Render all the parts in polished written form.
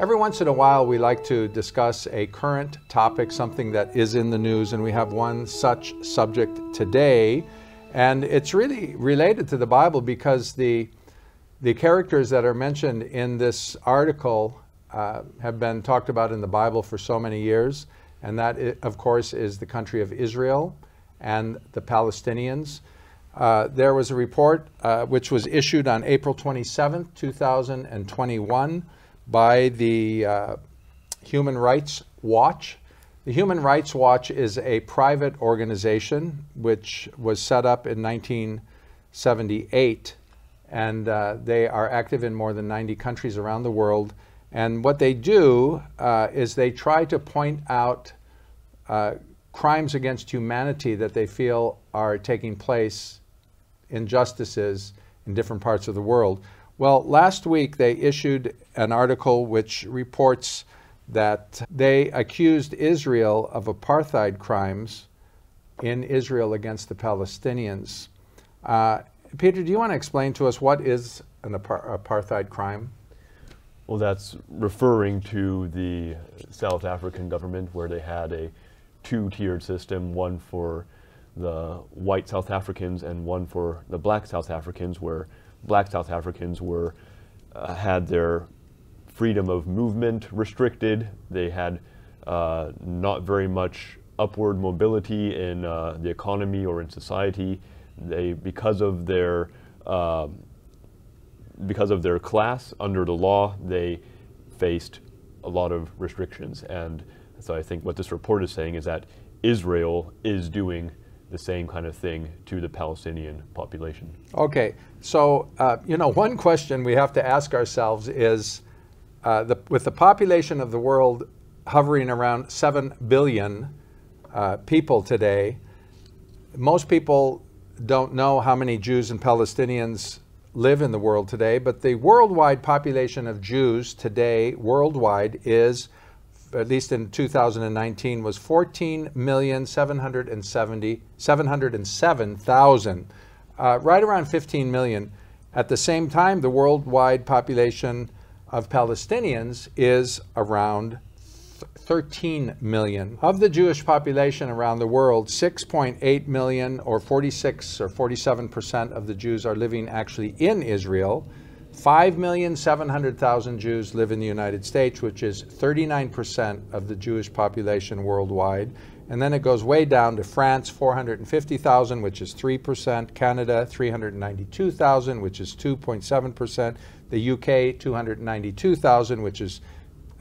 Every once in a while, we like to discuss a current topic, something that is in the news, and we have one such subject today. And it's really related to the Bible because the characters that are mentioned in this article have been talked about in the Bible for so many years. And that, of course, is the country of Israel and the Palestinians. There was a report which was issued on April 27th, 2021 by the Human Rights Watch. The Human Rights Watch is a private organization which was set up in 1978, and they are active in more than 90 countries around the world. And what they do is they try to point out crimes against humanity that they feel are taking place, injustices in different parts of the world. Well, last week they issued an article which reports that they accused Israel of apartheid crimes in Israel against the Palestinians. Peter, do you want to explain to us what is an apartheid crime? Well, that's referring to the South African government, where they had a two-tiered system, one for the white South Africans and one for the black South Africans, where black South Africans were had their freedom of movement restricted. They had not very much upward mobility in the economy or in society. They, because of their class under the law, they faced a lot of restrictions. And so I think what this report is saying is that Israel is doing the same kind of thing to the Palestinian population. Okay, so one question we have to ask ourselves is, with the population of the world hovering around 7 billion people today, most people don't know how many Jews and Palestinians live in the world today, but the worldwide population of Jews today worldwide is, at least in 2019, was 14,707,000, right around 15 million. At the same time, the worldwide population of Palestinians is around 13 million. Of the Jewish population around the world, 6.8 million, or 46 or 47% of the Jews are living actually in Israel. 5,700,000 Jews live in the United States, which is 39% of the Jewish population worldwide. And then it goes way down to France, 450,000, which is 3%. Canada, 392,000, which is 2.7%. The UK, 292,000, which is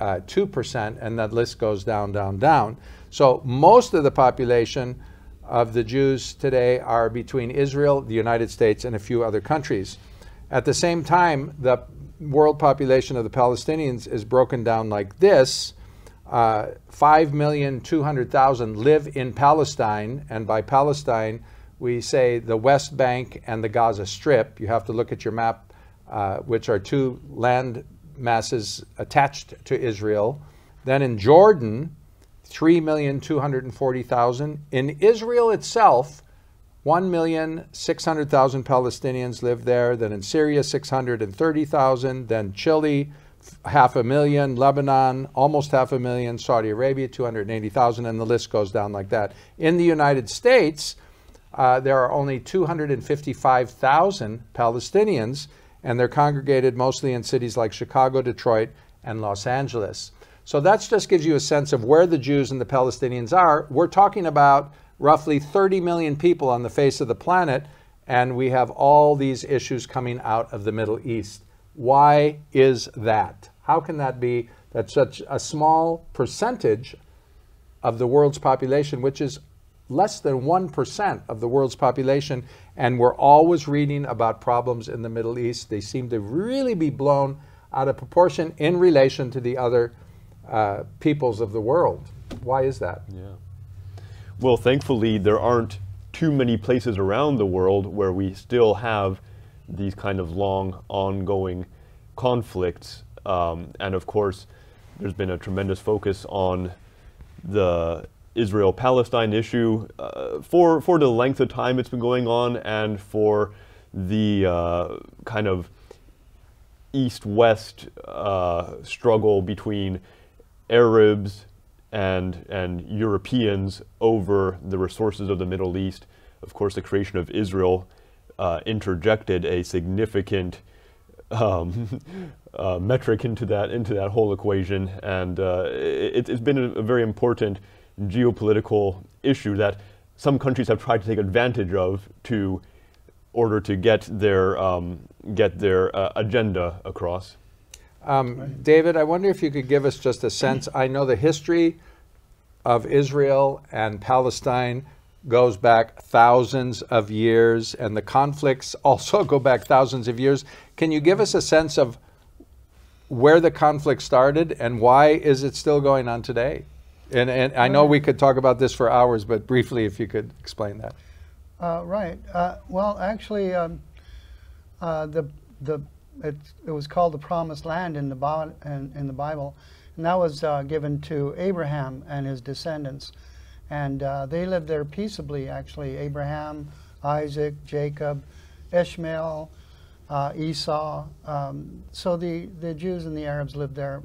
2%. And that list goes down, down, down. So most of the population of the Jews today are between Israel, the United States, and a few other countries. At the same time, the world population of the Palestinians is broken down like this. 5,200,000 live in Palestine, and by Palestine, we say the West Bank and the Gaza Strip. You have to look at your map, which are two land masses attached to Israel. Then in Jordan, 3,240,000. In Israel itself, 1,600,000 Palestinians live there. Then in Syria, 630,000. Then Chile, 500,000. Lebanon, almost 500,000. Saudi Arabia, 280,000. And the list goes down like that. In the United States, there are only 255,000 Palestinians, and they're congregated mostly in cities like Chicago, Detroit, and Los Angeles. So that just gives you a sense of where the Jews and the Palestinians are. We're talking about roughly 30 million people on the face of the planet, and we have all these issues coming out of the Middle East. Why is that? How can that be that such a small percentage of the world's population, which is less than 1% of the world's population, and we're always reading about problems in the Middle East? They seem to really be blown out of proportion in relation to the other peoples of the world. Why is that? Yeah. Well, thankfully, there aren't too many places around the world where we still have these kind of long, ongoing conflicts. And of course, there's been a tremendous focus on the Israel-Palestine issue for the length of time it's been going on, and for the kind of East-West struggle between Arabs and Europeans over the resources of the Middle East. Of course, the creation of Israel interjected a significant metric into that whole equation, and it's been a very important geopolitical issue that some countries have tried to take advantage of to order to get their agenda across. David, I wonder if you could give us just a sense. I know the history of Israel and Palestine goes back thousands of years, and the conflicts also go back thousands of years. Can you give us a sense of where the conflict started and why is it still going on today? And I know we could talk about this for hours, but briefly, if you could explain that. Right. Well, actually, it was called the Promised Land in the Bible, and that was given to Abraham and his descendants. And they lived there peaceably, actually. Abraham, Isaac, Jacob, Ishmael, Esau. So the Jews and the Arabs lived there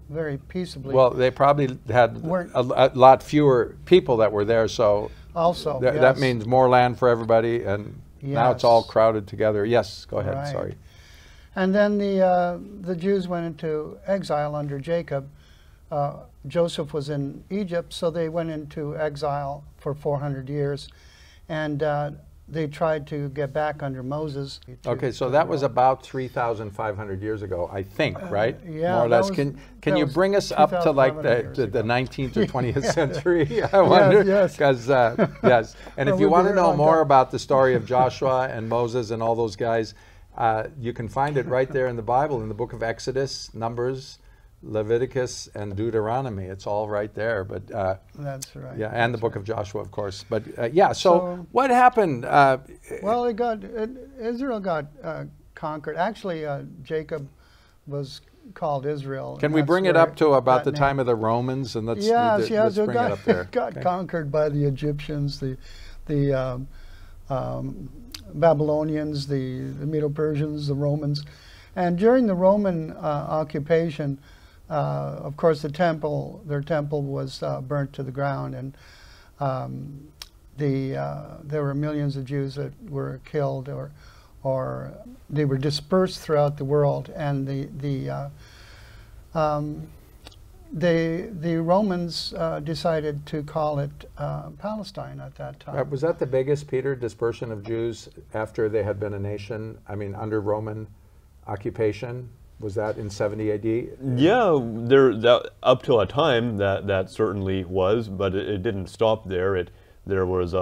very peaceably. Well, they probably had a lot fewer people that were there, so also that means more land for everybody, and now it's all crowded together. Yes, go ahead, sorry. And then the Jews went into exile under Jacob. Joseph was in Egypt, so they went into exile for 400 years, and they tried to get back under Moses. Okay, so that was about 3,500 years ago, I think, right? Yeah, more or less. Can you bring us up to like the 19th or 20th century? I wonder. Yes. Because yes, and if you want to know more about the story of Joshua and Moses and all those guys, you can find it right there in the Bible, in the book of Exodus, Numbers, Leviticus, and Deuteronomy. It's all right there. But that's right. Yeah, and the book of Joshua, of course. But yeah, so what happened? Well, Israel got conquered. Actually, Jacob was called Israel. Can we bring it up to about the time of the Romans? And let's bring it up there. Got conquered by the Egyptians, the Babylonians, the Medo-Persians, the Romans. And during the Roman occupation, of course, their temple was burnt to the ground, and there were millions of Jews that were killed, or they were dispersed throughout the world. And the Romans decided to call it Palestine at that time. Was that the biggest, Peter, dispersion of Jews after they had been a nation? I mean, under Roman occupation? Was that in 70 AD? Yeah, up till a time that certainly was, but it didn't stop there. There was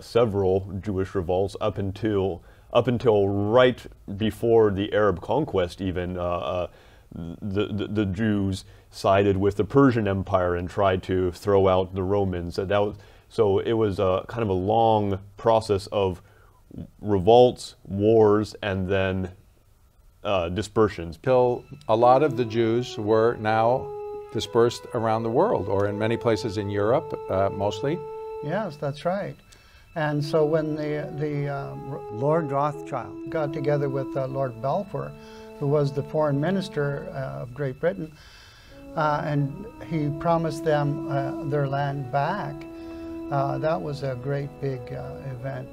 several Jewish revolts up until right before the Arab conquest. Even the Jews sided with the Persian Empire and tried to throw out the Romans. So it was kind of a long process of revolts, wars, and then dispersions. Till a lot of the Jews were now dispersed around the world, or in many places in Europe, mostly. Yes, that's right. And so when Lord Rothschild got together with Lord Balfour, who was the foreign minister of Great Britain, and he promised them their land back, that was a great big event.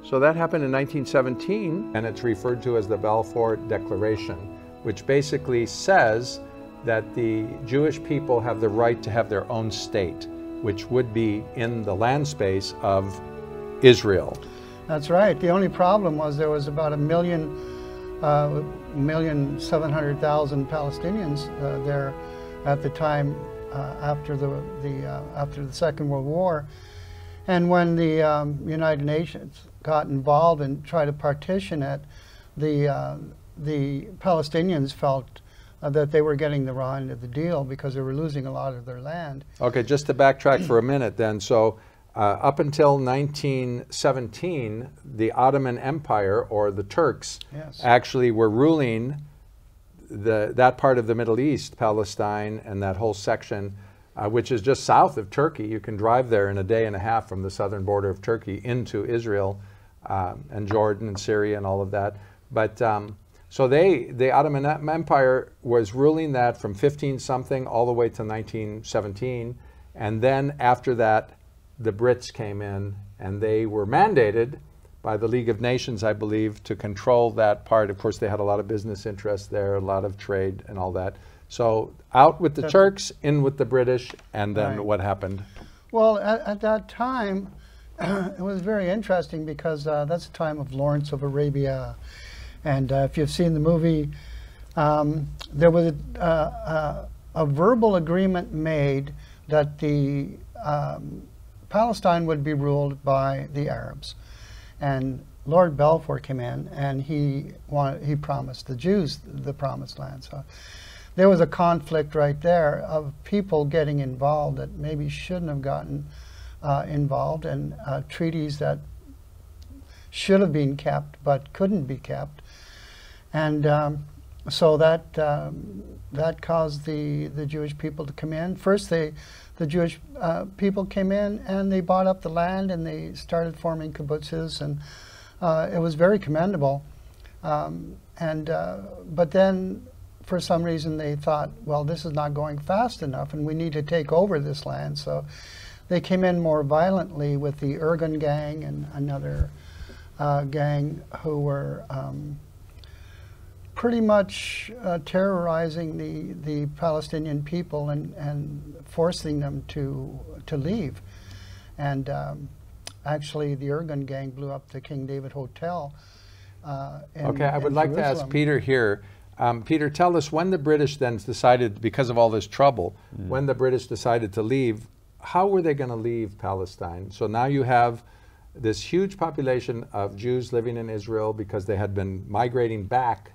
So that happened in 1917, and it's referred to as the Balfour Declaration, which basically says that the Jewish people have the right to have their own state, which would be in the land space of Israel. That's right. The only problem was there was about 1,700,000 Palestinians there at the time after the Second World War. And when the United Nations got involved and tried to partition it, the Palestinians felt that they were getting the raw end of the deal because they were losing a lot of their land. Okay, just to backtrack for a minute then. So up until 1917, the Ottoman Empire, or the Turks, actually were ruling that part of the Middle East, Palestine, and that whole section, which is just south of Turkey. You can drive there in a day and a half from the southern border of Turkey into Israel and Jordan and Syria and all of that. But So the Ottoman Empire was ruling that from 15 something all the way to 1917. And then after that, the Brits came in and they were mandated by the League of Nations, I believe, to control that part. Of course, they had a lot of business interests there, a lot of trade and all that. So out with the Turks, in with the British, and then what happened? Well, at that time, it was very interesting because that's the time of Lawrence of Arabia. And if you've seen the movie, there was a verbal agreement made that the Palestine would be ruled by the Arabs. And Lord Balfour came in and he promised the Jews the promised land. So there was a conflict right there of people getting involved that maybe shouldn't have gotten involved, and treaties that should have been kept but couldn't be kept. And so that caused the Jewish people to come in. First, the Jewish people came in and they bought up the land and they started forming kibbutzes, and it was very commendable. But then, for some reason, they thought, well, this is not going fast enough, and we need to take over this land. So they came in more violently with the Irgun gang and another gang who were pretty much terrorizing the Palestinian people and forcing them to leave. And actually, the Irgun gang blew up the King David Hotel. Okay, I would like to ask Peter here. Peter, tell us, when the British then decided, because of all this trouble, when the British decided to leave, how were they going to leave Palestine? So now you have this huge population of Jews living in Israel because they had been migrating back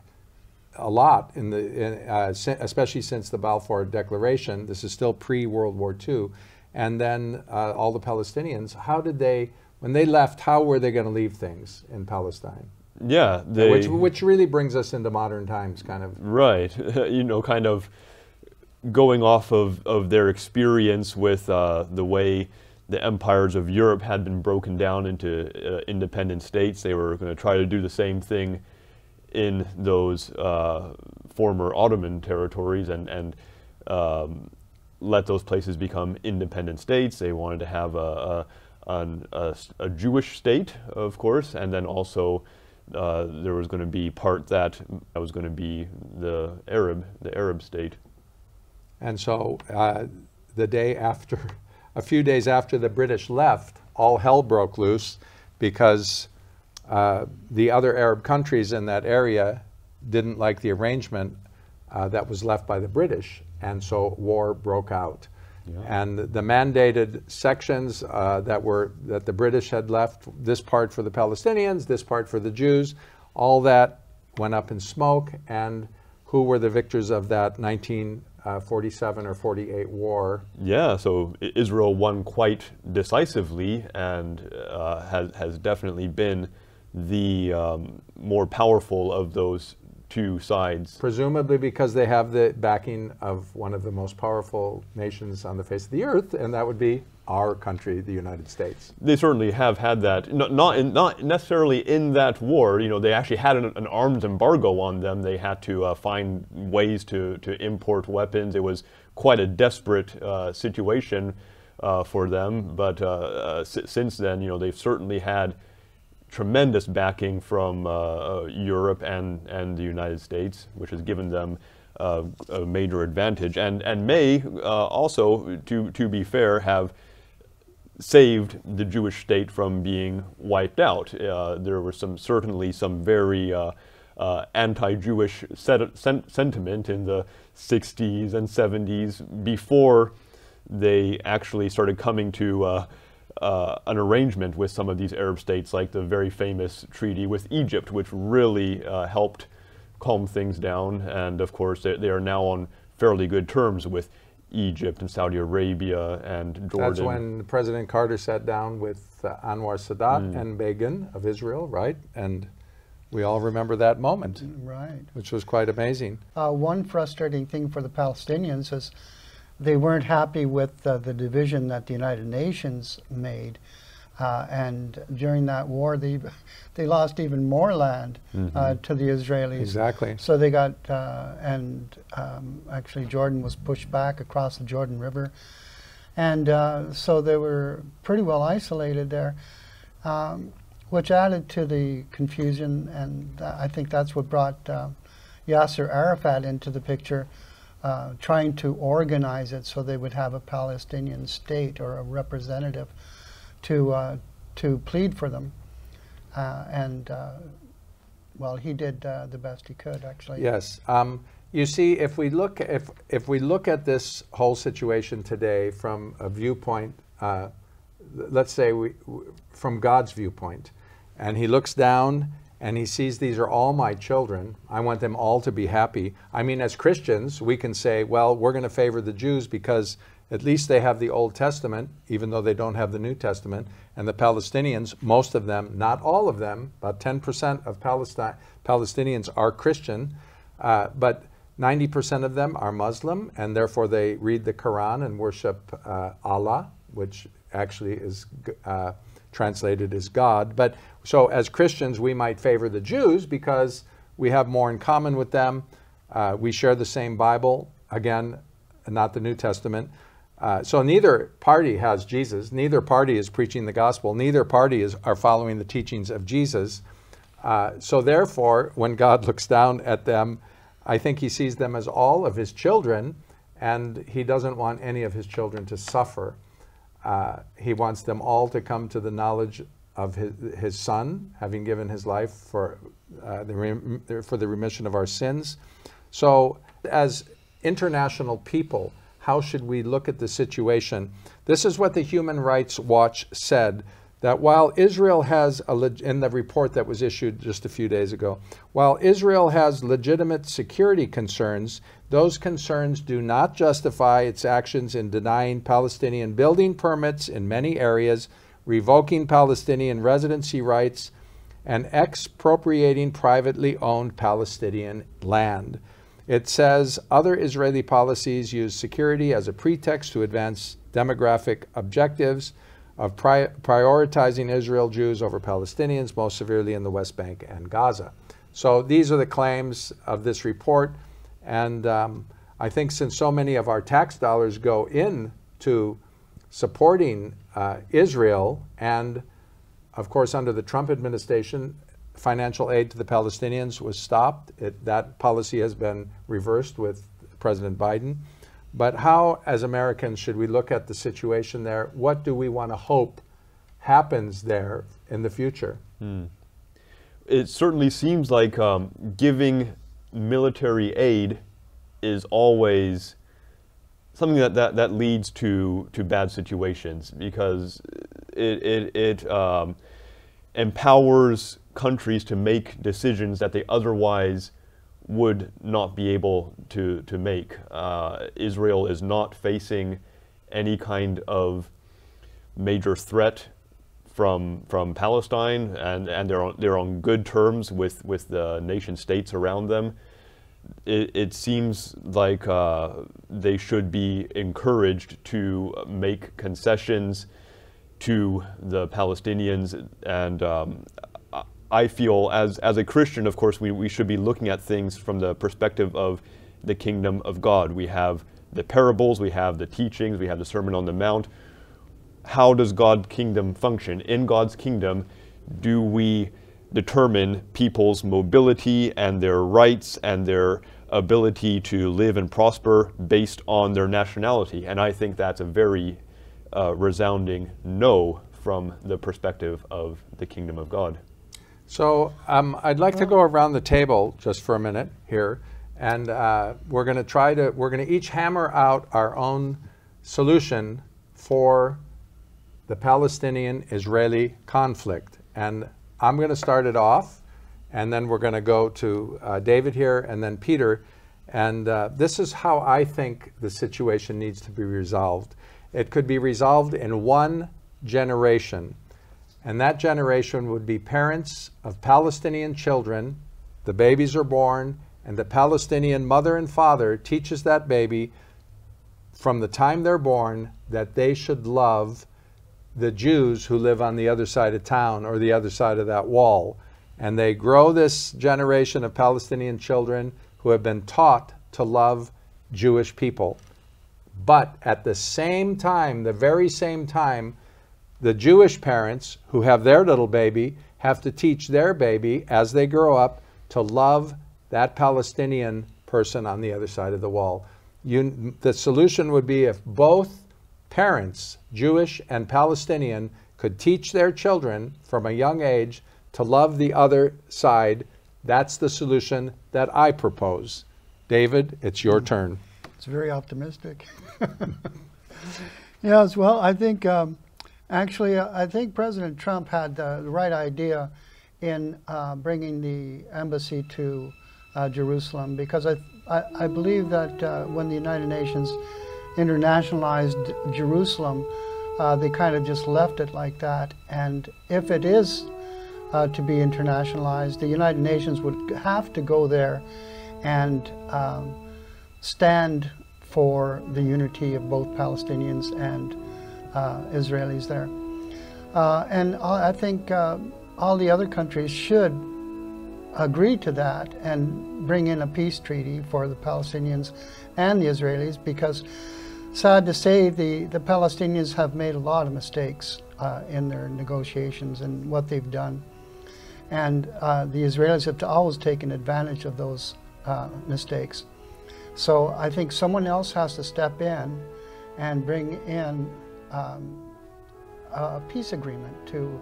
a lot, especially since the Balfour Declaration. This is still pre-World War II. And then all the Palestinians, how did they, when they left, how were they going to leave things in Palestine? Yeah, which really brings us into modern times, kind of. Right, you know, kind of going off of their experience with the way the empires of Europe had been broken down into independent states. They were going to try to do the same thing in those former Ottoman territories and let those places become independent states. They wanted to have a Jewish state, of course, and then also there was going to be part that was going to be the Arab state. And so the day after, a few days after the British left, all hell broke loose because the other Arab countries in that area didn't like the arrangement that was left by the British, and so war broke out. Yeah. And the mandated sections that the British had left, this part for the Palestinians, this part for the Jews, all that went up in smoke. And who were the victors of that 1947 or 48 war? Yeah, so Israel won quite decisively and has definitely been the more powerful of those two sides. Presumably because they have the backing of one of the most powerful nations on the face of the earth, and that would be our country, the United States. They certainly have had that, not necessarily in that war. You know, they actually had an arms embargo on them. They had to find ways to import weapons. It was quite a desperate situation for them, but since then, you know, they've certainly had tremendous backing from Europe and the United States, which has given them a major advantage, and may also, to be fair, have saved the Jewish state from being wiped out. There were certainly some very anti-Jewish sentiment in the 60s and 70s before they actually started coming to an arrangement with some of these Arab states, like the very famous treaty with Egypt, which really helped calm things down. And of course, they are now on fairly good terms with Egypt and Saudi Arabia and Jordan. That's when President Carter sat down with Anwar Sadat and Begin of Israel, right? And we all remember that moment, right? Which was quite amazing. One frustrating thing for the Palestinians is they weren't happy with the division that the United Nations made And during that war, they lost even more land to the Israelis. Exactly. So they got, actually Jordan was pushed back across the Jordan River. And so they were pretty well isolated there, which added to the confusion. And I think that's what brought Yasser Arafat into the picture, trying to organize it so they would have a Palestinian state or a representative to plead for them, well, he did the best he could, actually. Yes. You see, if we look at this whole situation today from a viewpoint, let's say from God's viewpoint, and he looks down and he sees these are all my children. I want them all to be happy. I mean, as Christians, we can say, well, we're going to favor the Jews because at least they have the Old Testament, even though they don't have the New Testament. And the Palestinians, most of them, not all of them, about 10% of Palestinians are Christian, but 90% of them are Muslim, and therefore they read the Quran and worship Allah, which actually is translated as God. But so as Christians, we might favor the Jews because we have more in common with them. We share the same Bible, again, not the New Testament. So neither party has Jesus. Neither party is preaching the gospel. Neither party are following the teachings of Jesus. So therefore, when God looks down at them, I think he sees them as all of his children, and he doesn't want any of his children to suffer. He wants them all to come to the knowledge of his Son, having given his life for the remission of our sins. So as international people, how should we look at the situation? This is what the Human Rights Watch said, that while Israel has, in the report that was issued just a few days ago, while Israel has legitimate security concerns, those concerns do not justify its actions in denying Palestinian building permits in many areas, revoking Palestinian residency rights, and expropriating privately owned Palestinian land. It says other Israeli policies use security as a pretext to advance demographic objectives of prioritizing Israel Jews over Palestinians, most severely in the West Bank and Gaza. So these are the claims of this report. And I think since so many of our tax dollars go into supporting Israel, and of course under the Trump administration, financial aid to the Palestinians was stopped. That policy has been reversed with President Biden. But how, as Americans, should we look at the situation there? What do we want to hope happens there in the future? It certainly seems like giving military aid is always something that leads to bad situations, because it empowers countries to make decisions that they otherwise would not be able to make. Israel is not facing any kind of major threat from Palestine, and they're on good terms with the nation states around them. It seems like they should be encouraged to make concessions to the Palestinians, and I feel as a Christian, of course, we should be looking at things from the perspective of the kingdom of God. We have the parables, we have the teachings, we have the Sermon on the Mount. How does God's kingdom function? In God's kingdom, do we determine people's mobility and their rights and their ability to live and prosper based on their nationality? And I think that's a very resounding no from the perspective of the kingdom of God. So I'd like to go around the table just for a minute here, and we're going to each hammer out our own solution for the Palestinian-Israeli conflict. And I'm going to start it off, and then we're going to go to David here, and then Peter. And this is how I think the situation needs to be resolved. It could be resolved in one generation. And that generation would be parents of Palestinian children. The babies are born, and the Palestinian mother and father teaches that baby from the time they're born that they should love the Jews who live on the other side of town or the other side of that wall. And they grow this generation of Palestinian children who have been taught to love Jewish people. But at the same time, the very same time, the Jewish parents who have their little baby have to teach their baby as they grow up to love that Palestinian person on the other side of the wall. The solution would be if both parents, Jewish and Palestinian, could teach their children from a young age to love the other side. That's the solution that I propose. David, it's your turn. It's very optimistic. Yes, well, I think actually, I think President Trump had the right idea in bringing the embassy to Jerusalem, because I believe that when the United Nations internationalized Jerusalem, they kind of just left it like that. And if it is to be internationalized, the United Nations would have to go there and stand for the unity of both Palestinians and Israelis there. And I think all the other countries should agree to that and bring in a peace treaty for the Palestinians and the Israelis, because sad to say, the Palestinians have made a lot of mistakes in their negotiations and what they've done. And the Israelis have always taken advantage of those mistakes. So I think someone else has to step in and bring in a peace agreement to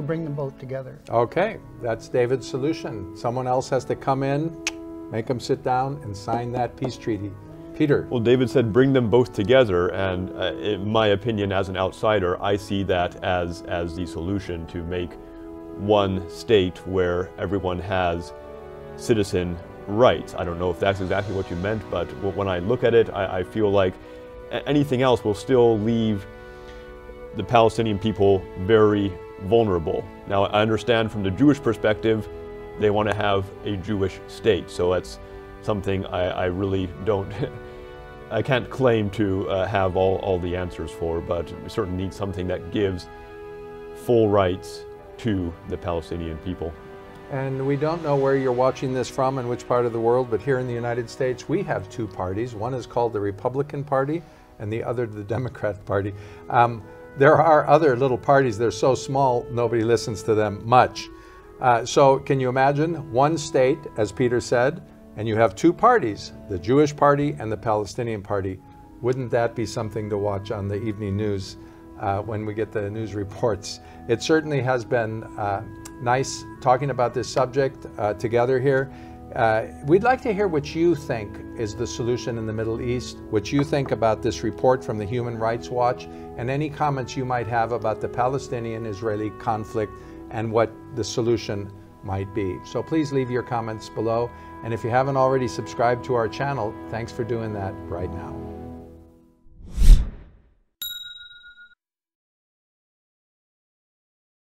bring them both together. Okay, that's David's solution. Someone else has to come in, make them sit down and sign that peace treaty. Peter. Well, David said bring them both together, and in my opinion, as an outsider, I see that as the solution to make one state where everyone has citizen rights. I don't know if that's exactly what you meant, but when I look at it, I feel like anything else will still leave the Palestinian people very vulnerable. Now, I understand from the Jewish perspective, they want to have a Jewish state, so that's something I really don't, I can't claim to have all the answers for, but we certainly need something that gives full rights to the Palestinian people. And we don't know where you're watching this from and which part of the world, but here in the United States, we have two parties. One is called the Republican Party and the other the Democrat Party. There are other little parties. They're so small, nobody listens to them much. So can you imagine one state, as Peter said, and you have two parties, the Jewish Party and the Palestinian Party. Wouldn't that be something to watch on the evening news when we get the news reports? It certainly has been nice talking about this subject together here. We'd like to hear what you think is the solution in the Middle East, what you think about this report from the Human Rights Watch, and any comments you might have about the Palestinian-Israeli conflict and what the solution might be. So please leave your comments below. And if you haven't already subscribed to our channel, thanks for doing that right now.